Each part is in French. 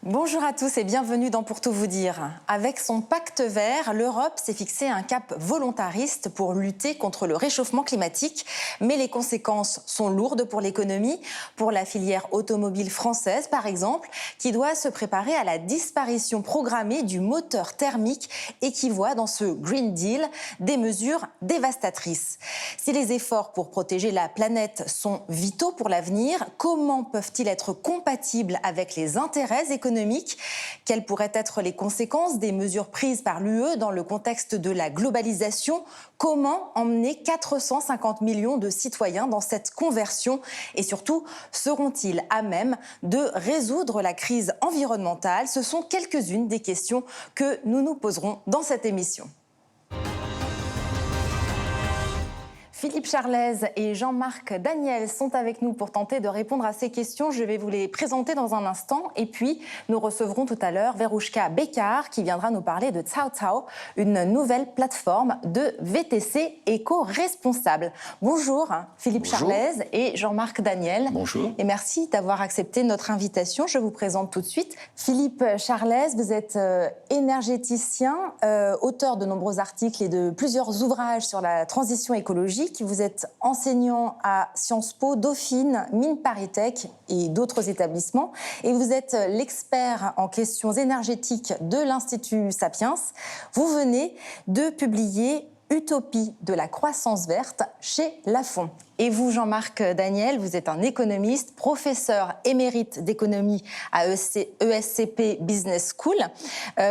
Bonjour à tous et bienvenue dans Pour tout vous dire. Avec son pacte vert, l'Europe s'est fixé un cap volontariste pour lutter contre le réchauffement climatique. Mais les conséquences sont lourdes pour l'économie, pour la filière automobile française par exemple, qui doit se préparer à la disparition programmée du moteur thermique et qui voit dans ce Green Deal des mesures dévastatrices. Si les efforts pour protéger la planète sont vitaux pour l'avenir, comment peuvent-ils être compatibles avec les intérêts économiques ? Quelles pourraient être les conséquences des mesures prises par l'UE dans le contexte de la globalisation? Comment emmener 450 millions de citoyens dans cette conversion? Et surtout, seront-ils à même de résoudre la crise environnementale? Ce sont quelques-unes des questions que nous nous poserons dans cette émission. Philippe Charlez et Jean-Marc Daniel sont avec nous pour tenter de répondre à ces questions. Je vais vous les présenter dans un instant. Et puis, nous recevrons tout à l'heure Veroushka Bekar qui viendra nous parler de Cao Cao, une nouvelle plateforme de VTC éco-responsable. Bonjour Philippe Charlez et Jean-Marc Daniel. Bonjour. Et merci d'avoir accepté notre invitation. Je vous présente tout de suite. Philippe Charlez, vous êtes énergéticien, auteur de nombreux articles et de plusieurs ouvrages sur la transition écologique. Vous êtes enseignant à Sciences Po, Dauphine, Mines ParisTech et d'autres établissements. Et vous êtes l'expert en questions énergétiques de l'Institut Sapiens. Vous venez de publier Utopie de la croissance verte chez Lafon. Et vous, Jean-Marc Daniel, vous êtes un économiste, professeur émérite d'économie à ESCP Business School.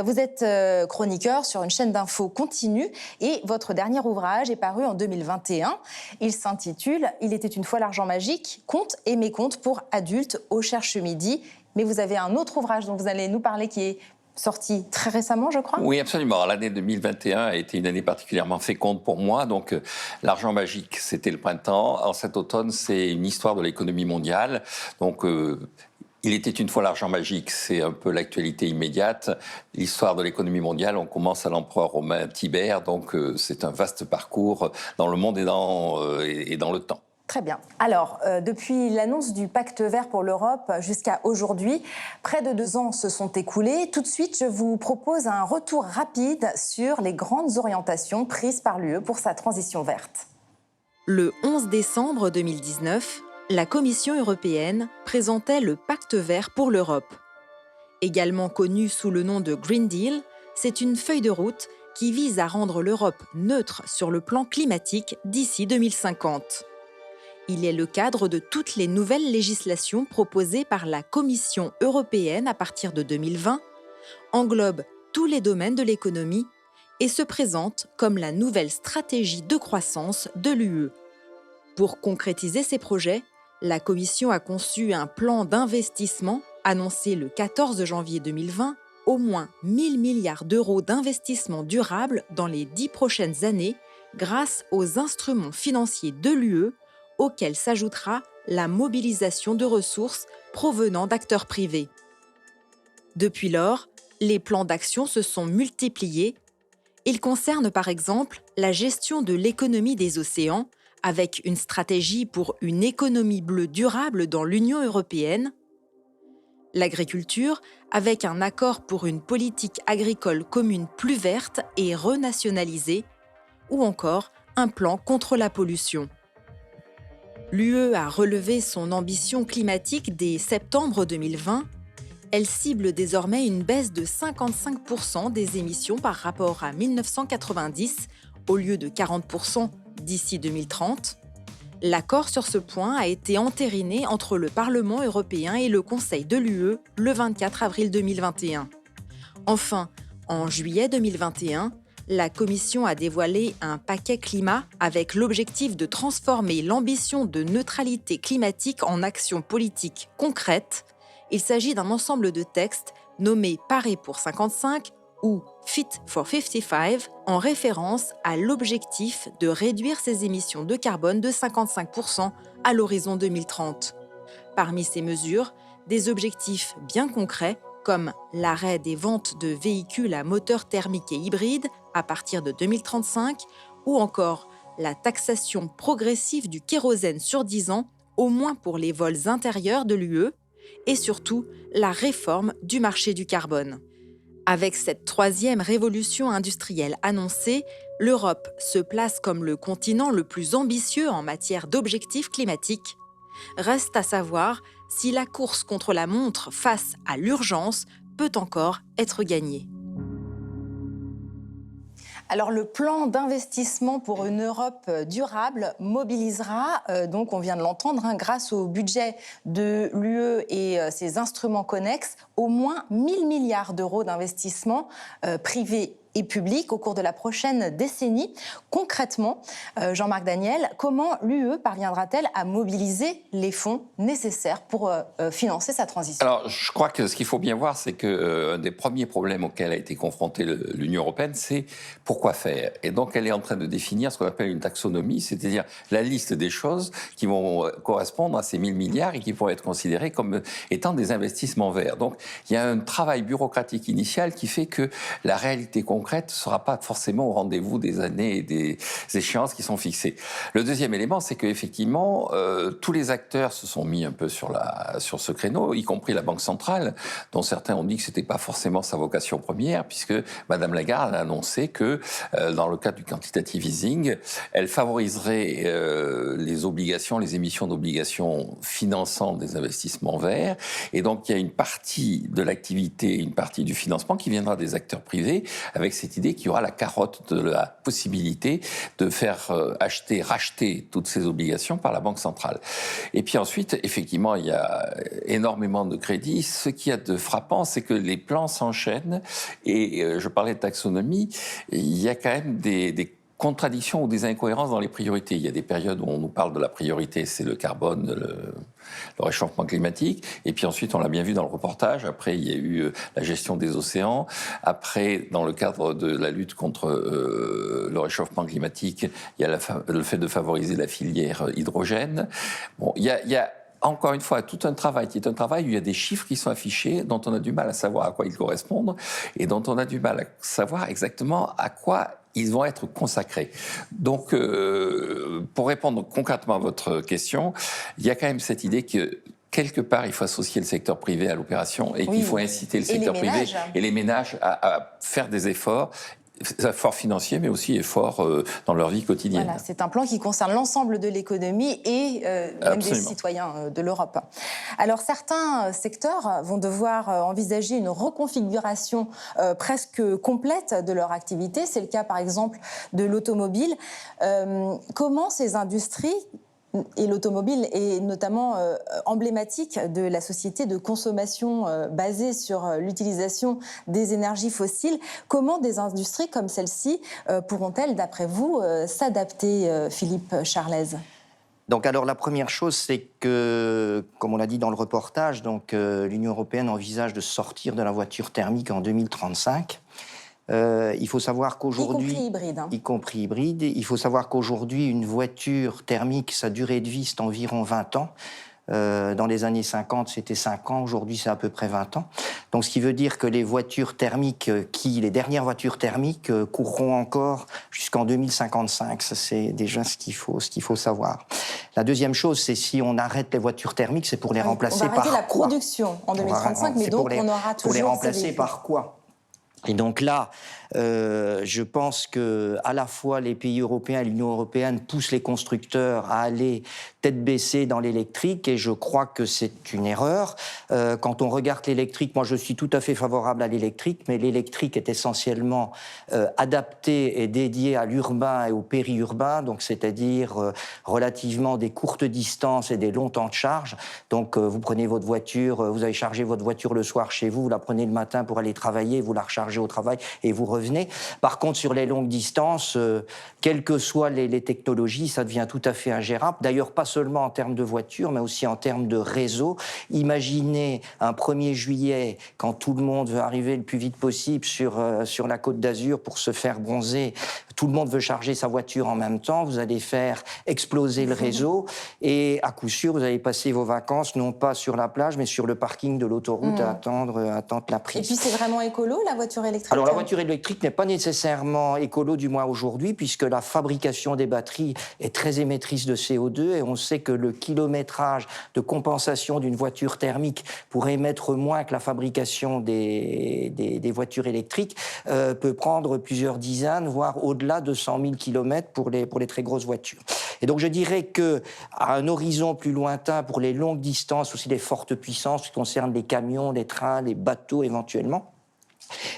Vous êtes chroniqueur sur une chaîne d'infos continue et votre dernier ouvrage est paru en 2021. Il s'intitule « Il était une fois l'argent magique, contes et mécontes pour adultes au Cherche Midi ». Mais vous avez un autre ouvrage dont vous allez nous parler qui est sorti très récemment, je crois. Oui, absolument. L'année 2021 a été une année particulièrement féconde pour moi. Donc, l'argent magique, c'était le printemps. En cet automne, c'est une histoire de l'économie mondiale. Donc, il était une fois l'argent magique, c'est un peu l'actualité immédiate. L'histoire de l'économie mondiale, on commence à l'empereur romain Tibère. Donc, c'est un vaste parcours dans le monde et dans le temps. Très bien. Alors, depuis l'annonce du pacte vert pour l'Europe jusqu'à aujourd'hui, près de 2 ans se sont écoulés. Tout de suite, je vous propose un retour rapide sur les grandes orientations prises par l'UE pour sa transition verte. Le 11 décembre 2019, la Commission européenne présentait le pacte vert pour l'Europe. Également connu sous le nom de Green Deal, c'est une feuille de route qui vise à rendre l'Europe neutre sur le plan climatique d'ici 2050. Il est le cadre de toutes les nouvelles législations proposées par la Commission européenne à partir de 2020, englobe tous les domaines de l'économie et se présente comme la nouvelle stratégie de croissance de l'UE. Pour concrétiser ces projets, la Commission a conçu un plan d'investissement annoncé le 14 janvier 2020, au moins 1 000 milliards d'euros d'investissement durable dans les 10 prochaines années grâce aux instruments financiers de l'UE auquel s'ajoutera la mobilisation de ressources provenant d'acteurs privés. Depuis lors, les plans d'action se sont multipliés. Ils concernent par exemple la gestion de l'économie des océans, avec une stratégie pour une économie bleue durable dans l'Union européenne, l'agriculture, avec un accord pour une politique agricole commune plus verte et renationalisée, ou encore un plan contre la pollution. L'UE a relevé son ambition climatique dès septembre 2020. Elle cible désormais une baisse de 55% des émissions par rapport à 1990, au lieu de 40% d'ici 2030. L'accord sur ce point a été entériné entre le Parlement européen et le Conseil de l'UE le 24 avril 2021. Enfin, en juillet 2021, la Commission a dévoilé un paquet climat avec l'objectif de transformer l'ambition de neutralité climatique en actions politiques concrètes. Il s'agit d'un ensemble de textes nommés Paris pour 55 ou Fit for 55 en référence à l'objectif de réduire ses émissions de carbone de 55% à l'horizon 2030. Parmi ces mesures, des objectifs bien concrets comme l'arrêt des ventes de véhicules à moteur thermique et hybride à partir de 2035 ou encore la taxation progressive du kérosène sur 10 ans, au moins pour les vols intérieurs de l'UE, et surtout la réforme du marché du carbone. Avec cette troisième révolution industrielle annoncée, l'Europe se place comme le continent le plus ambitieux en matière d'objectifs climatiques. Reste à savoir si la course contre la montre face à l'urgence peut encore être gagnée. Alors le plan d'investissement pour une Europe durable mobilisera, donc on vient de l'entendre, grâce au budget de l'UE et ses instruments connexes, au moins 1 000 milliards d'euros d'investissement privés et public au cours de la prochaine décennie. Concrètement, Jean-Marc Daniel, comment l'UE parviendra-t-elle à mobiliser les fonds nécessaires pour financer sa transition? Alors, je crois que ce qu'il faut bien voir, c'est qu'un des premiers problèmes auxquels a été confrontée l'Union européenne, c'est pourquoi faire. Et donc, elle est en train de définir ce qu'on appelle une taxonomie, c'est-à-dire la liste des choses qui vont correspondre à ces 1 000 milliards et qui pourraient être considérés comme étant des investissements verts. Donc, il y a un travail bureaucratique initial qui fait que la réalité concrète ne sera pas forcément au rendez-vous des années et des échéances qui sont fixées. Le deuxième élément, c'est qu'effectivement, tous les acteurs se sont mis un peu sur ce créneau, y compris la Banque centrale, dont certains ont dit que ce n'était pas forcément sa vocation première, puisque Mme Lagarde a annoncé que, dans le cadre du quantitative easing, elle favoriserait les obligations, les émissions d'obligations finançant des investissements verts. Et donc, il y a une partie de l'activité, une partie du financement qui viendra des acteurs privés, avec cette idée qu'il y aura la carotte de la possibilité de faire racheter toutes ces obligations par la Banque centrale. Et puis ensuite, effectivement, il y a énormément de crédits. Ce qu'il y a de frappant, c'est que les plans s'enchaînent. Et je parlais de taxonomie, il y a quand même des contradictions ou des incohérences dans les priorités. Il y a des périodes où on nous parle de la priorité, c'est le carbone, le réchauffement climatique. Et puis ensuite, on l'a bien vu dans le reportage, après il y a eu la gestion des océans. Après, dans le cadre de la lutte contre le réchauffement climatique, il y a le fait de favoriser la filière hydrogène. Bon, il y a encore une fois, tout un travail qui est un travail où il y a des chiffres qui sont affichés, dont on a du mal à savoir à quoi ils correspondent, et dont on a du mal à savoir exactement à quoi ils vont être consacrés. Donc, pour répondre concrètement à votre question, il y a quand même cette idée que quelque part, il faut associer le secteur privé à l'opération et qu'il faut inciter le secteur privé et les ménages à faire des efforts financiers, mais aussi efforts dans leur vie quotidienne. Voilà, c'est un plan qui concerne l'ensemble de l'économie et même des citoyens de l'Europe. Alors, certains secteurs vont devoir envisager une reconfiguration presque complète de leur activité. C'est le cas, par exemple, de l'automobile. Comment ces industries, et l'automobile est notamment emblématique de la société de consommation basée sur l'utilisation des énergies fossiles. Comment des industries comme celle-ci pourront-elles, d'après vous, s'adapter, Philippe Charlez ? Donc, alors, la première chose, c'est que, comme on l'a dit dans le reportage, l'Union européenne envisage de sortir de la voiture thermique en 2035. Il faut savoir qu'aujourd'hui... Y compris hybride. Il faut savoir qu'aujourd'hui, une voiture thermique, sa durée de vie, c'est environ 20 ans. Dans les années 50, c'était 5 ans. Aujourd'hui, c'est à peu près 20 ans. Donc, ce qui veut dire que les voitures thermiques, les dernières voitures thermiques courront encore jusqu'en 2055. Ça, c'est déjà ce qu'il faut savoir. La deuxième chose, c'est si on arrête les voitures thermiques, c'est pour les remplacer par quoi ? On va arrêter la production en 2035, mais donc on aura toujours... Pour les remplacer par quoi ? Et donc là, je pense que à la fois les pays européens et l'Union européenne poussent les constructeurs à aller tête baissée dans l'électrique, et je crois que c'est une erreur. Quand on regarde l'électrique, moi je suis tout à fait favorable à l'électrique, mais l'électrique est essentiellement adapté et dédié à l'urbain et au périurbain, donc c'est-à-dire relativement des courtes distances et des longs temps de charge. Donc vous prenez votre voiture, vous avez chargé votre voiture le soir chez vous, vous la prenez le matin pour aller travailler, vous la rechargez au travail et vous revenez. Par contre, sur les longues distances, quelles que soient les technologies, ça devient tout à fait ingérable. D'ailleurs, pas seulement en termes de voitures, mais aussi en termes de réseau. Imaginez un 1er juillet, quand tout le monde veut arriver le plus vite possible sur la Côte d'Azur pour se faire bronzer. tout le monde veut charger sa voiture en même temps, vous allez faire exploser le réseau et à coup sûr, vous allez passer vos vacances non pas sur la plage, mais sur le parking de l'autoroute à attendre la prise. Et puis c'est vraiment écolo, la voiture électrique? Alors la voiture électrique n'est pas nécessairement écolo, du moins aujourd'hui, puisque la fabrication des batteries est très émettrice de CO2 et on sait que le kilométrage de compensation d'une voiture thermique pour émettre moins que la fabrication des voitures électriques peut prendre plusieurs dizaines, voire au-delà de 100 000 km pour les très grosses voitures. Et donc je dirais qu'à un horizon plus lointain, pour les longues distances, aussi les fortes puissances qui concernent les camions, les trains, les bateaux éventuellement,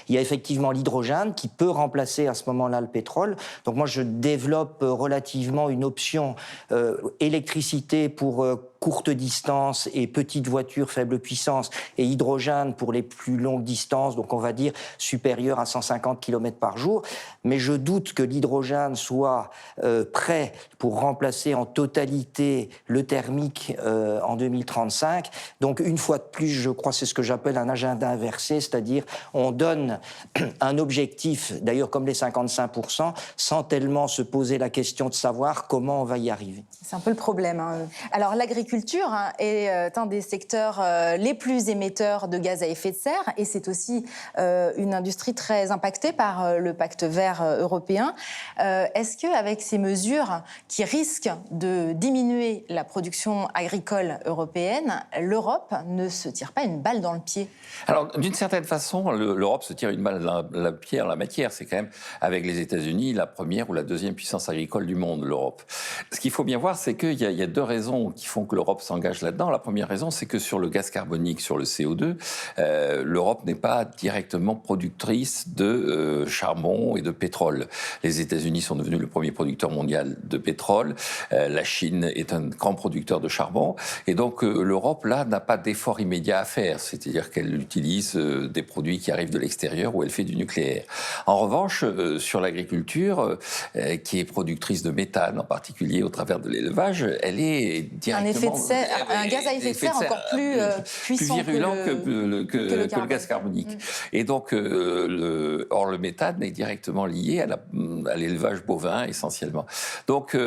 il y a effectivement l'hydrogène qui peut remplacer à ce moment-là le pétrole. Donc moi, je développe relativement une option électricité pour courte distance et petites voitures faible puissance et hydrogène pour les plus longues distances, donc on va dire supérieur à 150 km par jour. Mais je doute que l'hydrogène soit prêt pour remplacer en totalité le thermique en 2035. Donc une fois de plus, je crois que c'est ce que j'appelle un agenda inversé, c'est-à-dire on donne un objectif, d'ailleurs comme les 55%, sans tellement se poser la question de savoir comment on va y arriver. C'est un peu le problème. Alors l'agriculture est un des secteurs les plus émetteurs de gaz à effet de serre et c'est aussi une industrie très impactée par le pacte vert européen. Est-ce qu'avec ces mesures qui risquent de diminuer la production agricole européenne, l'Europe ne se tire pas une balle dans le pied? Alors, d'une certaine façon, l'Europe se tire une balle dans la pied en la matière. C'est quand même, avec les États-Unis, la première ou la deuxième puissance agricole du monde, l'Europe. Ce qu'il faut bien voir, c'est qu'il y a deux raisons qui font que l'Europe s'engage là-dedans. La première raison, c'est que sur le gaz carbonique, sur le CO2, l'Europe n'est pas directement productrice de charbon et de pétrole. Les États-Unis sont devenus le premier producteur mondial de pétrole. La Chine est un grand producteur de charbon. Et donc, l'Europe, là, n'a pas d'effort immédiat à faire. C'est-à-dire qu'elle utilise des produits qui arrivent de l'extérieur ou elle fait du nucléaire. En revanche, sur l'agriculture, qui est productrice de méthane, en particulier au travers de l'élevage, elle est directement... Un gaz à effet de serre encore plus puissant, plus virulent que le gaz carbonique. Et donc, le méthane est directement lié à l'élevage bovin, essentiellement. Donc,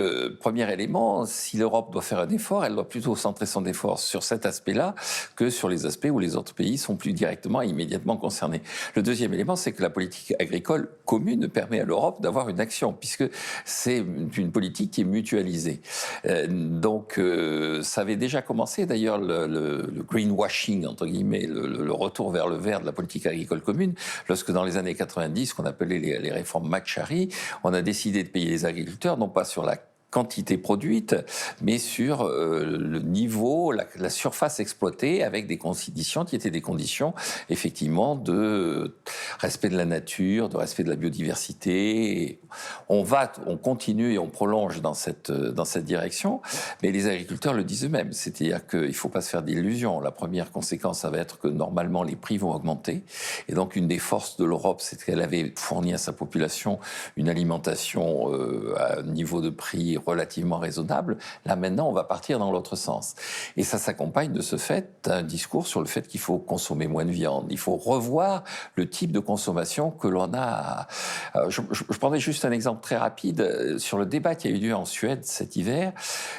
premier élément, si l'Europe doit faire un effort, elle doit plutôt centrer son effort sur cet aspect-là que sur les aspects où les autres pays sont plus directement et immédiatement concernés. Le deuxième élément, c'est que la politique agricole commune permet à l'Europe d'avoir une action, puisque c'est une politique qui est mutualisée. Donc, ça avait déjà commencé, d'ailleurs, le greenwashing, entre guillemets, le retour vers le vert de la politique agricole commune, lorsque dans les années 90, qu'on appelait les réformes McCharry, on a décidé de payer les agriculteurs, non pas sur la quantité produite, mais sur le niveau, la surface exploitée, avec des conditions qui étaient des conditions, effectivement, de respect de la nature, de respect de la biodiversité. Et on continue et on prolonge dans cette direction, mais les agriculteurs le disent eux-mêmes. C'est-à-dire qu'il ne faut pas se faire d'illusions. La première conséquence, ça va être que normalement, les prix vont augmenter. Et donc, une des forces de l'Europe, c'est qu'elle avait fourni à sa population une alimentation à un niveau de prix relativement raisonnable. Là, maintenant, on va partir dans l'autre sens. Et ça s'accompagne de ce fait d'un discours sur le fait qu'il faut consommer moins de viande. Il faut revoir le type de consommation que l'on a. Je prendrai juste un exemple très rapide sur le débat qui a eu lieu en Suède cet hiver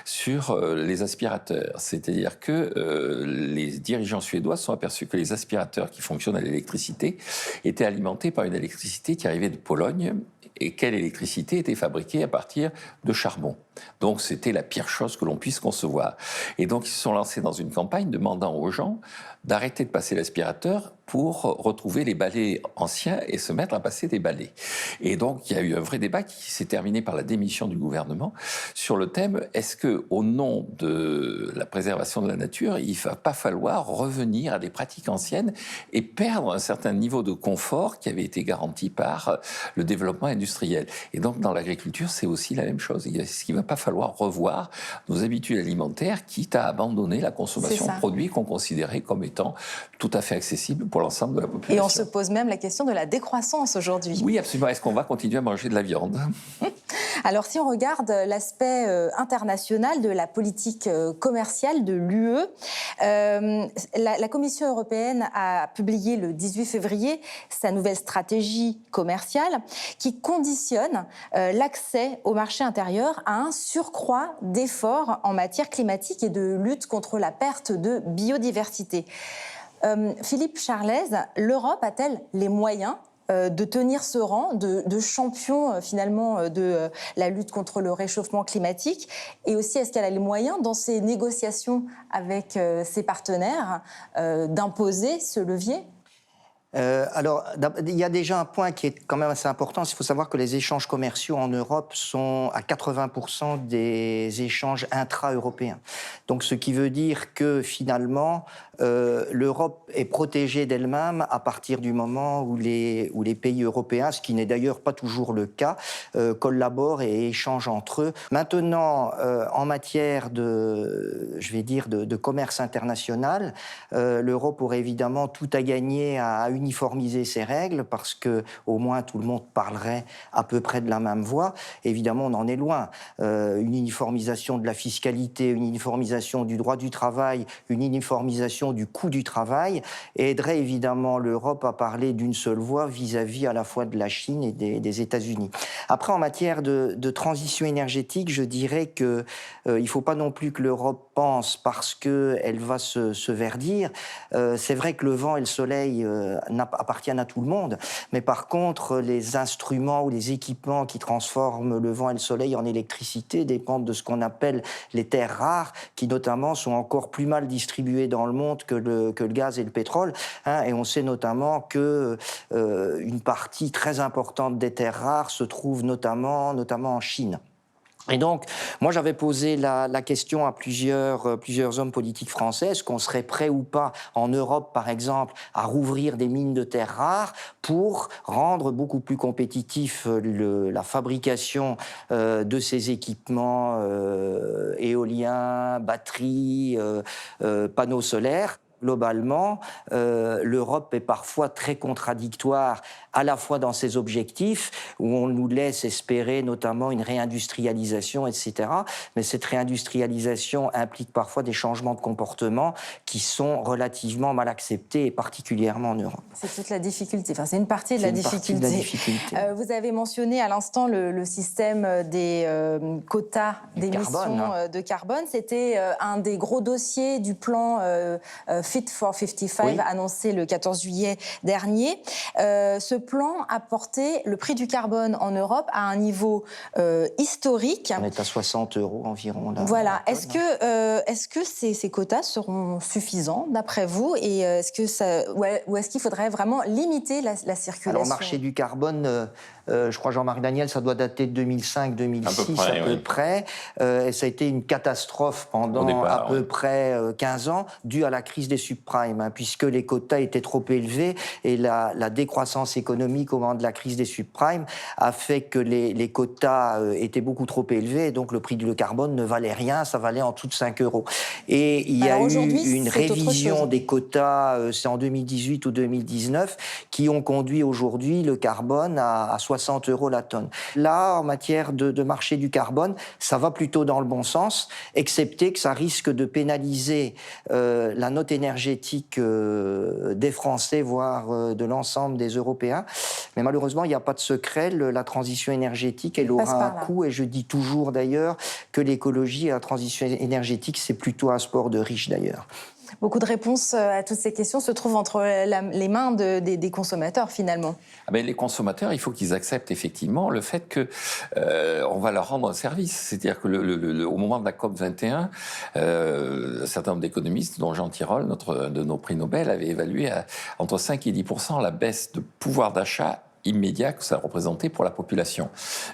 sur les aspirateurs. C'est-à-dire que les dirigeants suédois se sont aperçus que les aspirateurs qui fonctionnent à l'électricité étaient alimentés par une électricité qui arrivait de Pologne. Et quelle électricité était fabriquée à partir de charbon. Donc c'était la pire chose que l'on puisse concevoir. Et donc ils se sont lancés dans une campagne demandant aux gens d'arrêter de passer l'aspirateur pour retrouver les balais anciens et se mettre à passer des balais. Et donc il y a eu un vrai débat qui s'est terminé par la démission du gouvernement sur le thème, est-ce qu'au nom de la préservation de la nature, il ne va pas falloir revenir à des pratiques anciennes et perdre un certain niveau de confort qui avait été garanti par le développement industriel. Et donc dans l'agriculture, c'est aussi la même chose. Est-ce qu'il ne va pas falloir revoir nos habitudes alimentaires, quitte à abandonner la consommation de produits qu'on considérait comme étant tout à fait accessibles pour l'ensemble de la population. Et on se pose même la question de la décroissance aujourd'hui. Oui, absolument. Est-ce qu'on va continuer à manger de la viande ? Alors, si on regarde l'aspect international de la politique commerciale de l'UE, la Commission européenne a publié le 18 février sa nouvelle stratégie commerciale qui conditionne l'accès au marché intérieur à un surcroît d'efforts en matière climatique et de lutte contre la perte de biodiversité. Philippe Charlez, l'Europe a-t-elle les moyens de tenir ce rang de champion finalement de la lutte contre le réchauffement climatique, et aussi est-ce qu'elle a les moyens dans ses négociations avec ses partenaires d'imposer ce levier ? Alors, il y a déjà un point qui est quand même assez important. Il faut savoir que les échanges commerciaux en Europe sont à 80% des échanges intra-européens. Donc, ce qui veut dire que finalement, l'Europe est protégée d'elle-même à partir du moment où les pays européens, ce qui n'est d'ailleurs pas toujours le cas, collaborent et échangent entre eux. Maintenant, en matière de commerce international, l'Europe aurait évidemment tout à gagner à uniformiser ses règles parce que au moins tout le monde parlerait à peu près de la même voix. Évidemment, on en est loin. Une uniformisation de la fiscalité, une uniformisation du droit du travail, une uniformisation du coût du travail aiderait évidemment l'Europe à parler d'une seule voix vis-à-vis à la fois de la Chine et des États-Unis. Après, en matière de transition énergétique, je dirais que il faut pas non plus que l'Europe pense parce qu'elle va se verdir. C'est vrai que le vent et le soleil appartiennent à tout le monde, mais par contre, les instruments ou les équipements qui transforment le vent et le soleil en électricité dépendent de ce qu'on appelle les terres rares, qui notamment sont encore plus mal distribuées dans le monde que le gaz et le pétrole. Et on sait notamment que une partie très importante des terres rares se trouve notamment en Chine. Et donc, moi, j'avais posé la question à plusieurs hommes politiques français. Est-ce qu'on serait prêt ou pas, en Europe, par exemple, à rouvrir des mines de terres rares pour rendre beaucoup plus compétitif la fabrication de ces équipements éoliens, batteries, panneaux solaires? Globalement, l'Europe est parfois très contradictoire, à la fois dans ses objectifs, où on nous laisse espérer notamment une réindustrialisation, etc. Mais cette réindustrialisation implique parfois des changements de comportement qui sont relativement mal acceptés, et particulièrement en Europe. C'est toute la difficulté, enfin c'est une partie de la difficulté. Vous avez mentionné à l'instant le système des quotas d'émissions de carbone. C'était un des gros dossiers du plan Fit for 55, annoncé le 14 juillet dernier. Ce plan a porté le prix du carbone en Europe à un niveau historique. On est à 60 € environ. Là, voilà. Est-ce que ces quotas seront suffisants, d'après vous, et ou est-ce qu'il faudrait vraiment limiter la circulation ? Alors, le marché du carbone, je crois, Jean-Marc Daniel, ça doit dater de 2005-2006 à peu près. Et ça a été une catastrophe pendant à peu près 15 ans, due à la crise des subprimes, puisque les quotas étaient trop élevés et la décroissance économique au moment de la crise des subprimes a fait que les quotas étaient beaucoup trop élevés, et donc le prix du carbone ne valait rien, ça valait en tout de 5 €. Et il y a eu une révision des quotas, c'est en 2018 ou 2019, qui ont conduit aujourd'hui le carbone à 60 € la tonne. Là, en matière de marché du carbone, ça va plutôt dans le bon sens, excepté que ça risque de pénaliser la note énergétique des Français, voire de l'ensemble des Européens. Mais malheureusement, il n'y a pas de secret. La transition énergétique, elle aura un coût. Et je dis toujours d'ailleurs que l'écologie et la transition énergétique, c'est plutôt un sport de riches d'ailleurs. Beaucoup de réponses à toutes ces questions se trouvent entre les mains des consommateurs, finalement. Mais les consommateurs, il faut qu'ils acceptent effectivement le fait que on va leur rendre un service. C'est-à-dire que au moment de la COP 21, un certain nombre d'économistes, dont Jean Tirole, de nos prix Nobel, avait évalué à entre 5 et 10% la baisse de pouvoir d'achat immédiat que ça représentait pour la population.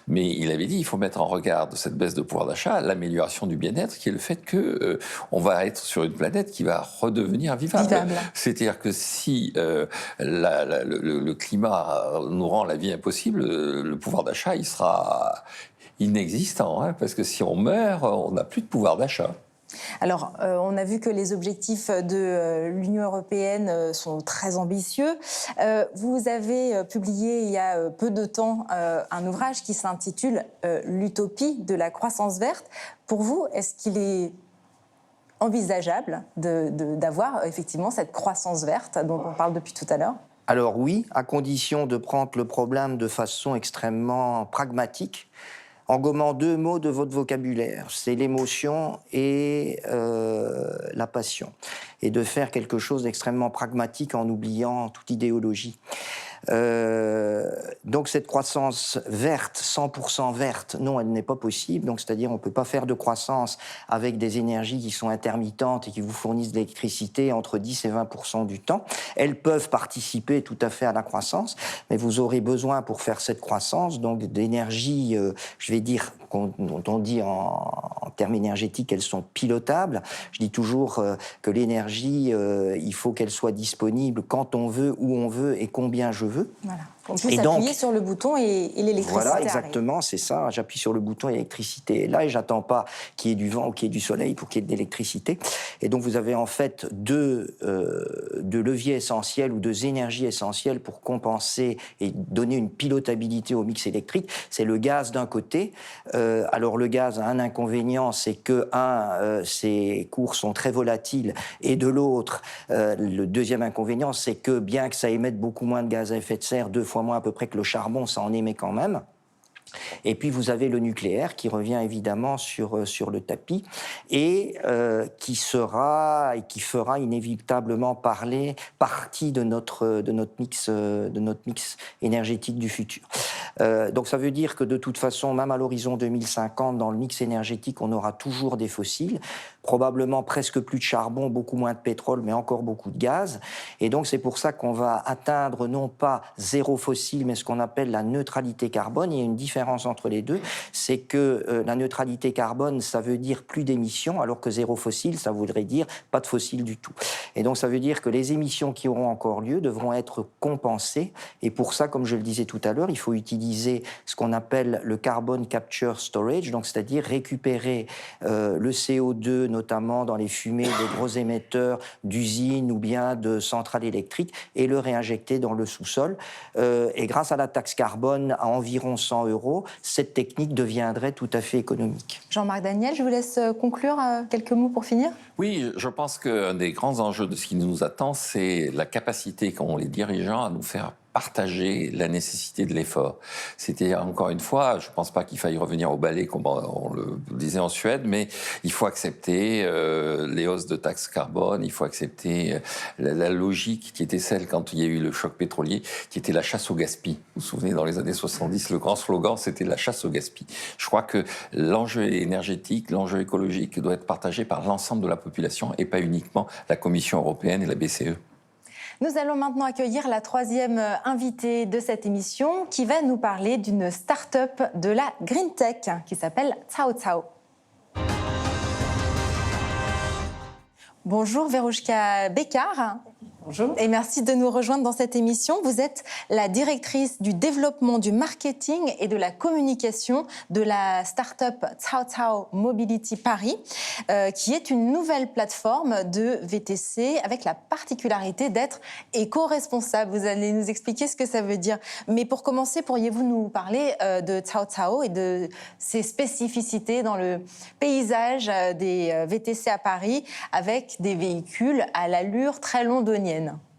Mais il avait dit, il faut mettre en regard de cette baisse de pouvoir d'achat l'amélioration du bien-être, qui est le fait que on va être sur une planète qui va redevenir vivable. C'est-à-dire que si le climat nous rend la vie impossible, le pouvoir d'achat, il sera inexistant, parce que si on meurt, on n'a plus de pouvoir d'achat. Alors, on a vu que les objectifs de l'Union européenne sont très ambitieux. Vous avez publié il y a peu de temps un ouvrage qui s'intitule « L'utopie de la croissance verte ». Pour vous, est-ce qu'il est envisageable d'avoir effectivement cette croissance verte dont on parle depuis tout à l'heure ? Alors oui, à condition de prendre le problème de façon extrêmement pragmatique, en gommant 2 mots de votre vocabulaire, c'est l'émotion et la passion, et de faire quelque chose d'extrêmement pragmatique en oubliant toute idéologie. Donc cette croissance verte, 100% verte, non, elle n'est pas possible. Donc c'est-à-dire on ne peut pas faire de croissance avec des énergies qui sont intermittentes et qui vous fournissent de l'électricité entre 10 et 20% du temps. Elles peuvent participer tout à fait à la croissance, mais vous aurez besoin pour faire cette croissance donc d'énergie, je vais dire, dont on dit en termes énergétiques qu'elles sont pilotables. Je dis toujours que l'énergie, il faut qu'elle soit disponible quand on veut, où on veut et combien je veux. Voilà. On puisse appuyer sur le bouton et l'électricité Voilà, arrive. exactement, c'est ça. J'appuie sur le bouton et l'électricité est là et j'attends pas qu'il y ait du vent ou qu'il y ait du soleil pour qu'il y ait de l'électricité. Et donc vous avez en fait deux leviers essentiels ou 2 énergies essentielles pour compenser et donner une pilotabilité au mix électrique. C'est le gaz d'un côté. Alors le gaz a un inconvénient, c'est que ses cours sont très volatiles, et de l'autre, le deuxième inconvénient, c'est que bien que ça émette beaucoup moins de gaz à effet de serre, 2 fois moins à peu près que le charbon, ça en émet quand même. Et puis vous avez le nucléaire qui revient évidemment sur le tapis et qui fera inévitablement partie de notre mix énergétique du futur. Donc ça veut dire que de toute façon, même à l'horizon 2050, dans le mix énergétique, on aura toujours des fossiles, probablement presque plus de charbon, beaucoup moins de pétrole, mais encore beaucoup de gaz. Et donc c'est pour ça qu'on va atteindre non pas 0 fossile, mais ce qu'on appelle la neutralité carbone. Il y a une différence entre les deux, c'est que la neutralité carbone, ça veut dire plus d'émissions, alors que 0 fossile, ça voudrait dire pas de fossiles du tout. Et donc ça veut dire que les émissions qui auront encore lieu devront être compensées. Et pour ça, comme je le disais tout à l'heure, il faut utiliser ce qu'on appelle le carbon capture storage, donc c'est-à-dire récupérer le CO2, notamment dans les fumées des gros émetteurs d'usines ou bien de centrales électriques, et le réinjecter dans le sous-sol. Et grâce à la taxe carbone à environ 100 €, cette technique deviendrait tout à fait économique. Jean-Marc Daniel, je vous laisse conclure quelques mots pour finir. Oui, je pense qu'un des grands enjeux de ce qui nous attend, c'est la capacité qu'ont les dirigeants à nous faire partager la nécessité de l'effort. C'était, encore une fois, je ne pense pas qu'il faille revenir au balai comme on le disait en Suède, mais il faut accepter les hausses de taxes carbone, il faut accepter la logique qui était celle quand il y a eu le choc pétrolier, qui était la chasse au gaspille. Vous vous souvenez, dans les années 70, le grand slogan, c'était la chasse au gaspille. Je crois que l'enjeu énergétique, l'enjeu écologique doit être partagé par l'ensemble de la population et pas uniquement la Commission européenne et la BCE. Nous allons maintenant accueillir la 3e invitée de cette émission qui va nous parler d'une start-up de la Green Tech qui s'appelle Cao Cao. Bonjour Verouchka Bekar. Bonjour. Et merci de nous rejoindre dans cette émission. Vous êtes la directrice du développement du marketing et de la communication de la start-up Cao Cao Mobility Paris, qui est une nouvelle plateforme de VTC avec la particularité d'être éco-responsable. Vous allez nous expliquer ce que ça veut dire. Mais pour commencer, pourriez-vous nous parler de Cao Cao et de ses spécificités dans le paysage des VTC à Paris avec des véhicules à l'allure très londonienne?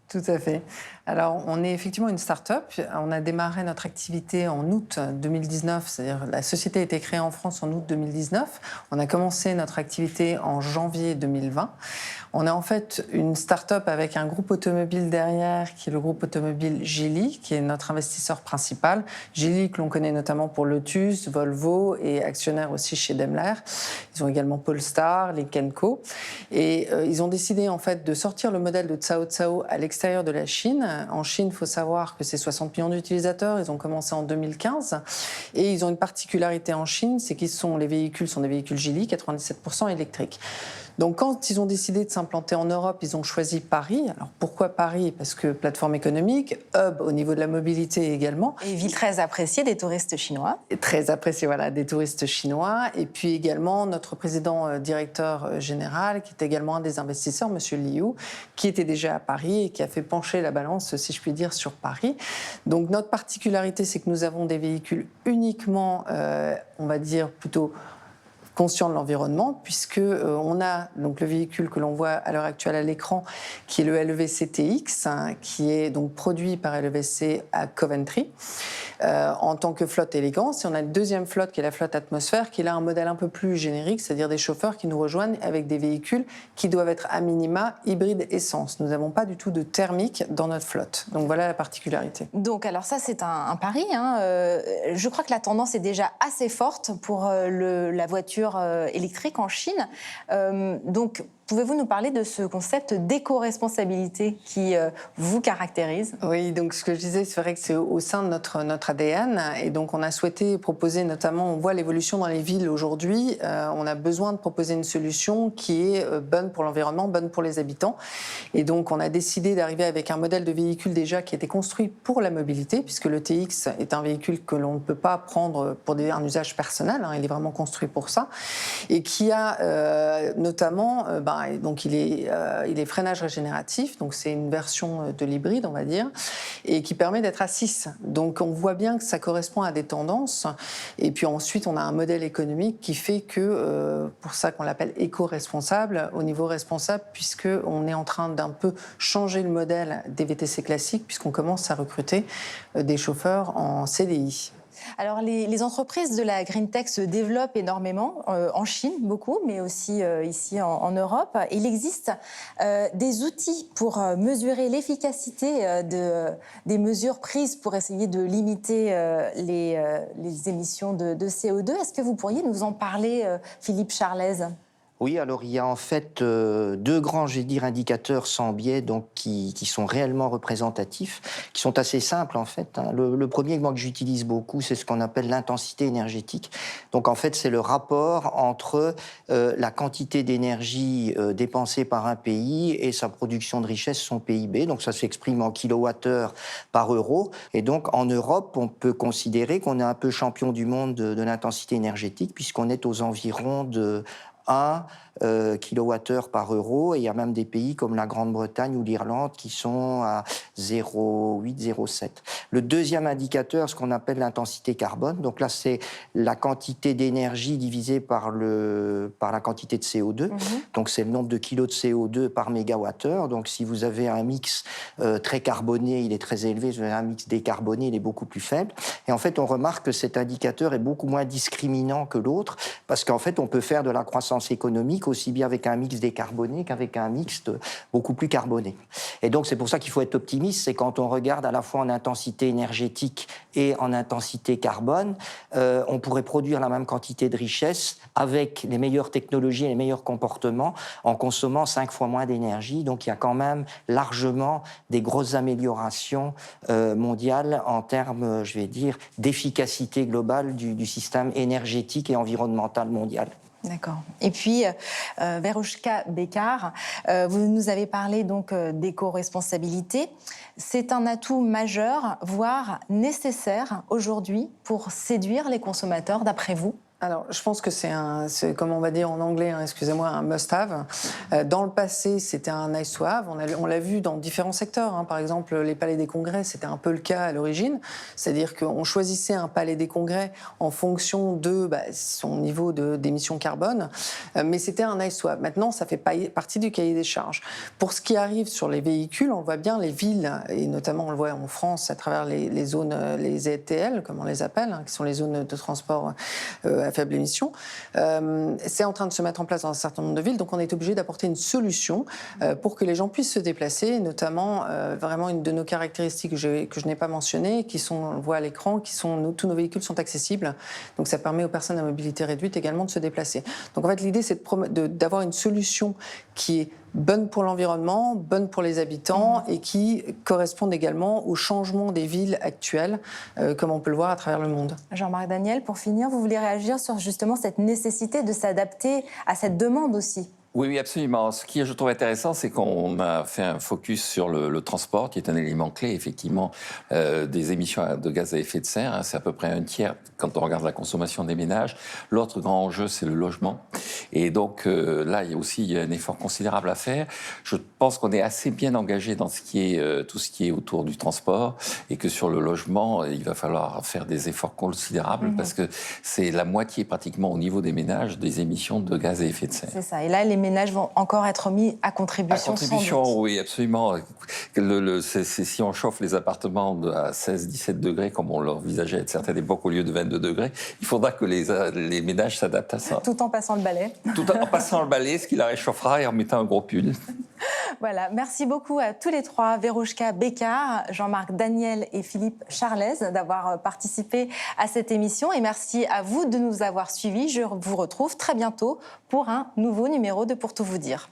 Tout à fait. Alors, on est effectivement une start-up. On a démarré notre activité en août 2019, c'est-à-dire la société a été créée en France en août 2019. On a commencé notre activité en janvier 2020. On est en fait une start-up avec un groupe automobile derrière, qui est le groupe automobile Geely, qui est notre investisseur principal. Geely, que l'on connaît notamment pour Lotus, Volvo et actionnaire aussi chez Daimler. Ils ont également Polestar, les Kenco. Et ils ont décidé en fait de sortir le modèle de Cao Cao à l'extérieur de la Chine. En Chine, il faut savoir que c'est 60 millions d'utilisateurs. Ils ont commencé en 2015. Et ils ont une particularité en Chine, c'est que les véhicules sont des véhicules Geely, 97% électriques. Donc quand ils ont décidé de s'implanter en Europe, ils ont choisi Paris. Alors pourquoi Paris? Parce que plateforme économique, hub au niveau de la mobilité également. Et ville très appréciée des touristes chinois. Et très apprécié, voilà, des touristes chinois. Et puis également notre président directeur général, qui est également un des investisseurs, Monsieur Liu, qui était déjà à Paris et qui a fait pencher la balance, si je puis dire, sur Paris. Donc notre particularité, c'est que nous avons des véhicules uniquement, on va dire, plutôt conscient de l'environnement, puisque on a donc le véhicule que l'on voit à l'heure actuelle à l'écran, qui est le LEVC TX, hein, qui est donc produit par LEVC à Coventry, en tant que flotte élégance. Et on a une deuxième flotte qui est la flotte atmosphère, qui est là un modèle un peu plus générique, c'est-à-dire des chauffeurs qui nous rejoignent avec des véhicules qui doivent être à minima hybrides essence. Nous n'avons pas du tout de thermique dans notre flotte. Donc voilà la particularité. Donc alors ça c'est un pari. Hein. Je crois que la tendance est déjà assez forte pour la voiture électrique en Chine. Donc pouvez-vous nous parler de ce concept d'éco-responsabilité qui vous caractérise? Oui, donc ce que je disais, c'est vrai que c'est au sein de notre ADN. Et donc, on a souhaité proposer, notamment, on voit l'évolution dans les villes aujourd'hui. On a besoin de proposer une solution qui est bonne pour l'environnement, bonne pour les habitants. Et donc, on a décidé d'arriver avec un modèle de véhicule déjà qui était construit pour la mobilité, puisque le TX est un véhicule que l'on ne peut pas prendre pour un usage personnel. Hein, il est vraiment construit pour ça. Et qui a notamment... donc il est freinage régénératif, donc c'est une version de l'hybride, on va dire, et qui permet d'être à 6. Donc on voit bien que ça correspond à des tendances. Et puis ensuite, on a un modèle économique qui fait que, pour ça qu'on l'appelle éco-responsable, au niveau responsable, puisqu'on est en train d'un peu changer le modèle des VTC classiques, puisqu'on commence à recruter des chauffeurs en CDI. Alors, les entreprises de la Green Tech se développent énormément, en Chine beaucoup, mais aussi ici en Europe. Il existe des outils pour mesurer l'efficacité des mesures prises pour essayer de limiter les émissions de CO2. Est-ce que vous pourriez nous en parler, Philippe Charlez ? Oui, alors il y a en fait deux grands, je vais dire, indicateurs sans biais, donc qui sont réellement représentatifs, qui sont assez simples en fait. Hein. Le premier que j'utilise beaucoup, c'est ce qu'on appelle l'intensité énergétique. Donc en fait, c'est le rapport entre la quantité d'énergie dépensée par un pays et sa production de richesse, son PIB. Donc ça s'exprime en kilowattheure par euro. Et donc en Europe, on peut considérer qu'on est un peu champion du monde de l'intensité énergétique, puisqu'on est aux environs de 1 kWh par euro, et il y a même des pays comme la Grande-Bretagne ou l'Irlande qui sont à 0,8, 0,7. Le deuxième indicateur, ce qu'on appelle l'intensité carbone, donc là c'est la quantité d'énergie divisée par la quantité de CO2, donc c'est le nombre de kilos de CO2 par mégawattheure. Donc si vous avez un mix très carboné, il est très élevé, si vous avez un mix décarboné, il est beaucoup plus faible. Et en fait on remarque que cet indicateur est beaucoup moins discriminant que l'autre, parce qu'en fait on peut faire de la croissance économique aussi bien avec un mix décarboné qu'avec un mix beaucoup plus carboné. Et donc c'est pour ça qu'il faut être optimiste, c'est quand on regarde à la fois en intensité énergétique et en intensité carbone, on pourrait produire la même quantité de richesse avec les meilleures technologies et les meilleurs comportements en consommant 5 fois moins d'énergie. Donc il y a quand même largement des grosses améliorations mondiales en termes, je vais dire, d'efficacité globale du système énergétique et environnemental mondial. D'accord. Et puis, Veroushka Bekar, vous nous avez parlé donc d'éco-responsabilité. C'est un atout majeur, voire nécessaire aujourd'hui pour séduire les consommateurs, d'après vous ? Alors, je pense que c'est comme on va dire en anglais, hein, excusez-moi, un must-have. Dans le passé, c'était un nice-to-have. On l'a vu dans différents secteurs. Hein. Par exemple, les palais des congrès, c'était un peu le cas à l'origine. C'est-à-dire qu'on choisissait un palais des congrès en fonction de son niveau d'émissions carbone. Mais c'était un nice-to-have. Maintenant, ça fait partie du cahier des charges. Pour ce qui arrive sur les véhicules, on le voit bien, les villes, et notamment on le voit en France à travers les zones, les ETL, comme on les appelle, hein, qui sont les zones de transport à faible émission, c'est en train de se mettre en place dans un certain nombre de villes, donc on est obligé d'apporter une solution pour que les gens puissent se déplacer, notamment vraiment une de nos caractéristiques que je n'ai pas mentionnées, qui sont, on le voit à l'écran, tous nos véhicules sont accessibles, donc ça permet aux personnes à mobilité réduite également de se déplacer. Donc en fait l'idée c'est d'avoir une solution qui est bonne pour l'environnement, bonne pour les habitants et qui correspondent également au changement des villes actuelles, comme on peut le voir à travers le monde. Jean-Marc Daniel, pour finir, vous voulez réagir sur justement cette nécessité de s'adapter à cette demande aussi ? Oui, oui, absolument. Ce qui, je trouve intéressant, c'est qu'on a fait un focus sur le transport, qui est un élément clé, effectivement, des émissions de gaz à effet de serre. Hein. C'est à peu près un tiers quand on regarde la consommation des ménages. L'autre grand enjeu, c'est le logement. Et donc, là, il y a un effort considérable à faire. Je pense qu'on est assez bien engagé dans tout ce qui est autour du transport, et que sur le logement, il va falloir faire des efforts considérables, parce que c'est la moitié, pratiquement, au niveau des ménages, des émissions de gaz à effet de serre. C'est ça. Et là, les ménages vont encore être mis à contribution. À contribution, sans doute. oui, absolument. Si on chauffe les appartements à 16-17 degrés, comme on l'envisageait à certaines époques au lieu de 22 degrés, il faudra que les ménages s'adaptent à ça. Tout en passant le balai. Tout en passant le balai, ce qui la réchauffera, et en mettant un gros pull. Voilà, merci beaucoup à tous les trois, Verouchka Bécard, Jean-Marc Daniel et Philippe Charlez, d'avoir participé à cette émission. Et merci à vous de nous avoir suivis. Je vous retrouve très bientôt pour un nouveau numéro de Pour tout vous dire.